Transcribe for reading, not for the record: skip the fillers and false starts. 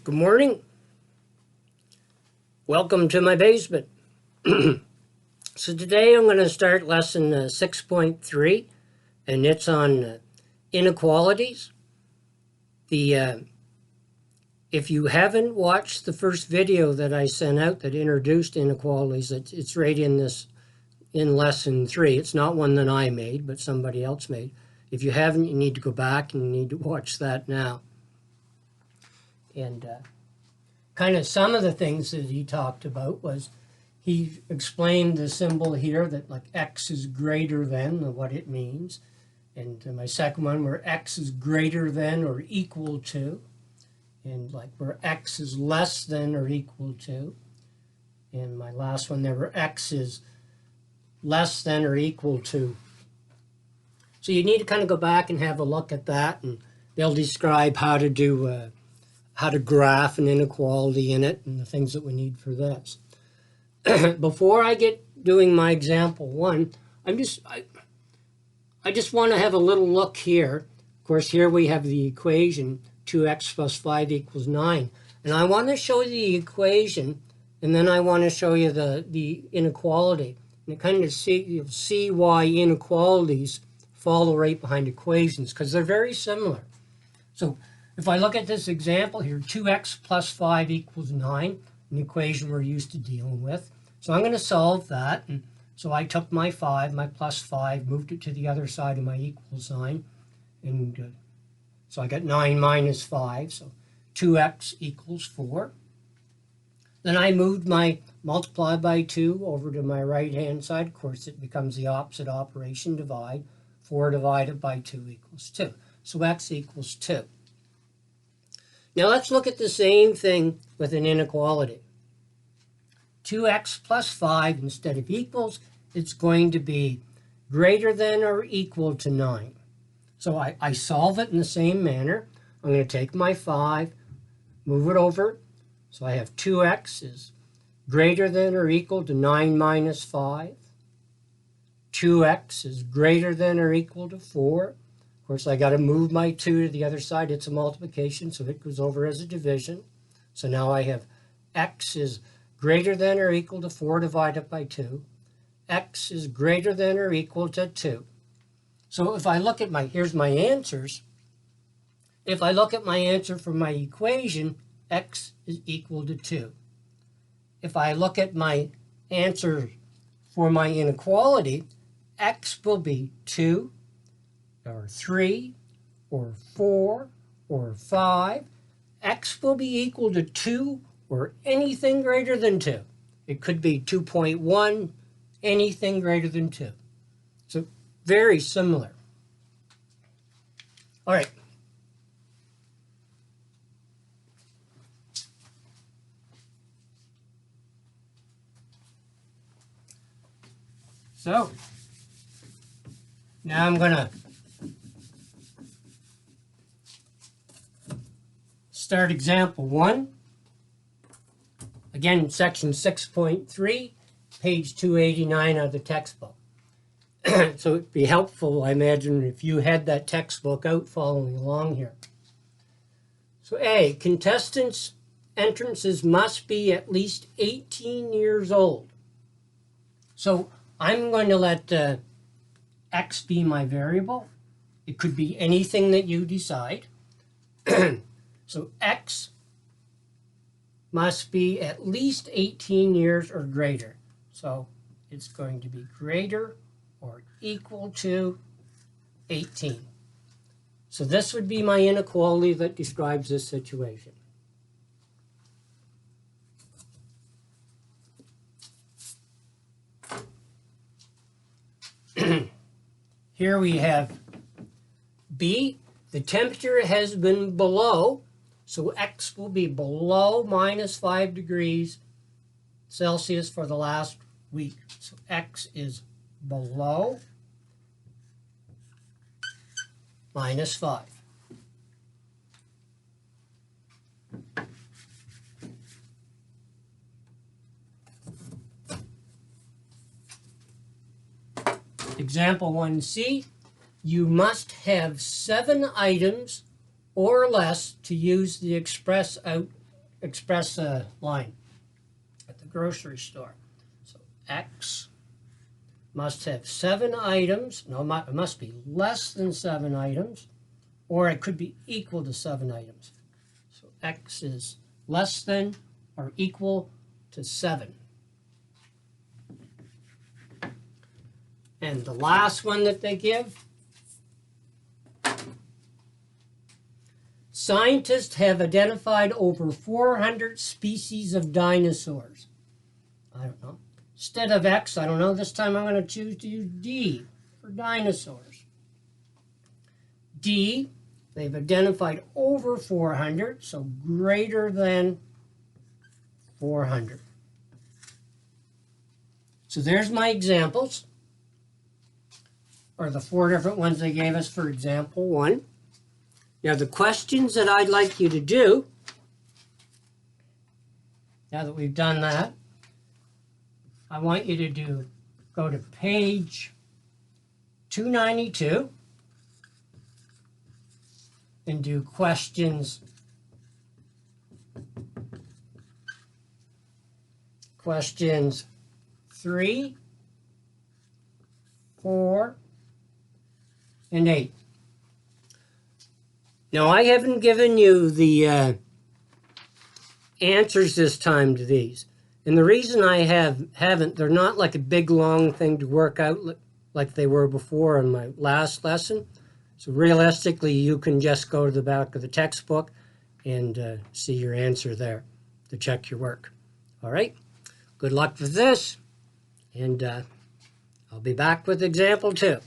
Good morning. Welcome to my basement. So today I'm going to start lesson 6.3, and it's on inequalities. If you haven't watched the first video that I sent out that introduced inequalities, it's right in lesson 3. It's not one that I made, but somebody else made. If you haven't, you need to go back and you need to watch that now. And kind of some of the things that he talked about was he explained the symbol here that like x is greater than what it means. And my second one where x is greater than or equal to. And like where x is less than or equal to. And my last one there where x is less than or equal to. So you need to kind of go back and have a look at that, and they'll describe how to do how to graph an inequality in it and the things that we need for this. Before I get doing my example one, I just want to have a little look here. Of course, here we have the equation 2x plus 5 equals 9. And I want to show you the equation, and then I want to show you the inequality. And kind of you'll see why inequalities follow right behind equations, because they're very similar. So if I look at this example here, 2x plus 5 equals 9, an equation we're used to dealing with. So I'm going to solve that. And so I took my 5, my plus 5, moved it to the other side of my equal sign. And so I got 9 minus 5, so 2x equals 4. Then I moved my multiply by 2 over to my right-hand side. Of course, it becomes the opposite operation, divide. 4 divided by 2 equals 2. So x equals 2. Now let's look at the same thing with an inequality. 2x plus 5, instead of equals, it's going to be greater than or equal to 9. So I solve it in the same manner. I'm going to take my 5, move it over. So I have 2x is greater than or equal to 9 minus 5. 2x is greater than or equal to 4. Of course, I got to move my 2 to the other side. It's a multiplication, so it goes over as a division. So now I have x is greater than or equal to 4 divided by 2. X is greater than or equal to 2. So if I look at here's my answers. If I look at my answer for my equation, x is equal to 2. If I look at my answer for my inequality, x will be 2, or 3, or 4, or 5. X will be equal to 2 or anything greater than 2. It could be 2.1, anything greater than 2. So very similar. All right. So now I'm going to start example 1. Again, section 6.3, page 289 of the textbook. So it'd be helpful, I imagine, if you had that textbook out following along here. So A, contestants' entrances must be at least 18 years old. So I'm going to let x be my variable. It could be anything that you decide. So x must be at least 18 years or greater. So it's going to be greater or equal to 18. So this would be my inequality that describes this situation. Here we have B. The temperature has been below, so x will be below minus 5 degrees Celsius for the last week. So x is below minus 5. Example 1C, you must have 7 items or less to use the express out express line at the grocery store. So X must have 7 items. No, it must be less than 7 items, or it could be equal to 7 items. So X is less than or equal to 7. And the last one that they give, scientists have identified over 400 species of dinosaurs. I don't know. Instead of X, I don't know, this time I'm going to choose to use D for dinosaurs. D, they've identified over 400, so greater than 400. So there's my examples, or the 4 different ones they gave us for example 1. Now the questions that I'd like you to do, now that we've done that, I want you to go to page 292 and do questions 3, 4, and 8. Now, I haven't given you the answers this time to these. And the reason I haven't, they're not like a big, long thing to work out like they were before in my last lesson. So realistically, you can just go to the back of the textbook and see your answer there to check your work. All right? Good luck with this, and I'll be back with example 2.